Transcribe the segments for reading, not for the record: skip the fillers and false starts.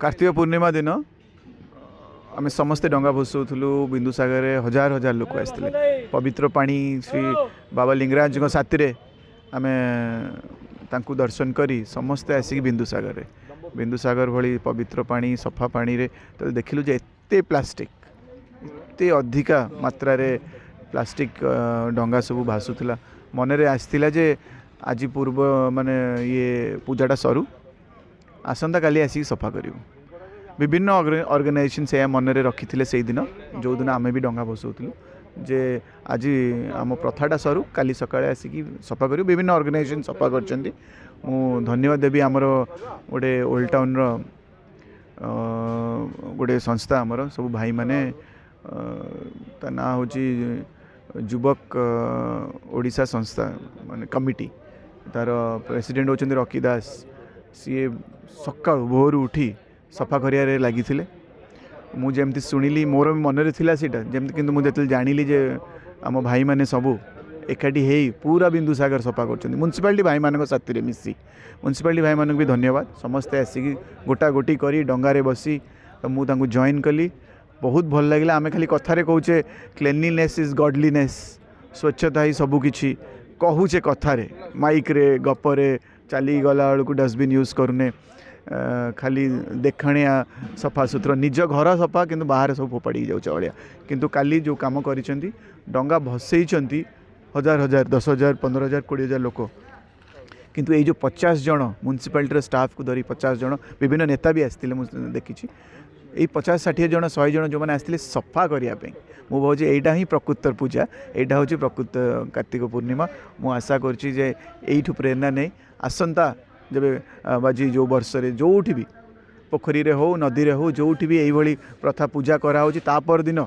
कार्तिक पूर्णिमा दिन आम समस्ते डंगा भसौलु बिंदुसागर हजार हजार लोक आसते पवित्र पानी श्री बाबा लिंगराज साथी आम दर्शन करी समस्ते आसिक बिंदुसागर भली पवित्र पानी सफा पानी रे तो देखिलु जे एते प्लास्टिक एते अधिका मात्रा रे प्लास्टिक डंगा सब भासुला मनरे आसला जे आज पूर्व माने ये पूजाटा सरू आसंता काली आसिक सफा करूँ विभिन्न ऑर्गेनाइजेशन से मनरे रखी से दिन जो दिन आम भी डंगा भसौलु जे आज आम प्रथाटा सरू काली सकाळे आसिक सफा करूँ विभिन्न ऑर्गेनाइजेशन सफा कर धन्यवाद देवी आमर गोटे ओल्ड टाउन गोटे संस्था आमर सब भाई माने ना हूँ युवक ओडिशा संस्था माने कमिटी तार प्रेसिडेंट होचंदी रकी दास सी सका भोर उठी सफा करियारे लगी मुझे शुणिली मोर मनरे थिला सीटा जमती किंतु मुझे जानिली जे आम भाई माने सबू एकाठी हे पूरा बिंदुसागर सफा कर म्युनिसिपालिटी भाई मान साथी मिसी म्युनिसिपालिटी भाई मानक भी धन्यवाद समस्ते आसिक गोटा गोटी करी डंगारे बसी तो मुझे जॉइन कली बहुत भल लगे आम खाली कथारे कहूचे क्लीनलीनेस इज गॉडलीनेस स्वच्छता ही सबुकिछि कहूचे कथारे माइक रे गपरे चली गला बेलू डस्टबिन यूज करूने खाली देखाणिया सफा सुतरा निज घर सफा किंतु बाहर सब फोपाड़ी जाऊँ भाया किंतु काली जो काम करिसेंती डंगा भसई हजार हजार 10,000 15,000 20,000 लोक किंतु ये जो 50 जन म्युनिसिपालिटी स्टाफ को धरी 50 जन विभिन्न नेता भी आसते देखी ये 50-60 जन 100 जन जो मैंने आसते सफा करने मु भाव एटा ही प्रकृतर पूजा यहाँ हूँ प्रकृत कार्तिक पूर्णिमा मु आशा करूँ प्रेरणा नहीं आसंता जब बाजी जो वर्ष जो भी पोखरी रे हो नदी रे हो जो भी यही प्रथा पूजा कराऊँच तापर दिन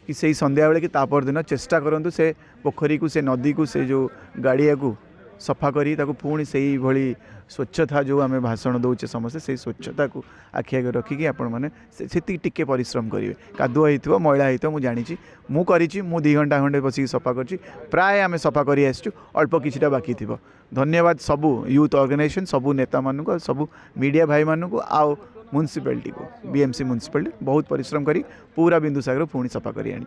कि से संध्या बेले कि तापर दिन चेष्टा करूँ से पोखरी को से नदी को से जो गाड़िया को सफा करी ताको पुणी से भली स्वच्छता जो आम भाषण दौचे समस्ते से स्वच्छता को आखि आगे रखिकी आपण मैंने से टिके परिश्रम करेंगे कादुआ हो मैला हो मुझे जानी मुझे 2 घंटा खंडे बस सफा कर प्राय आम सफा कर अल्प किछिटा बाकी थी धन्यवाद सबू यूथ ऑर्गेनाइजेशन सबू नेता मानक सबू मीडिया भाई मानक आउ म्युनिसिपालिटी को बीएमसी म्युनिसिपालिटी बहुत परिश्रम करी पूरा बिंदुसागर पुणी सफा कर आनी।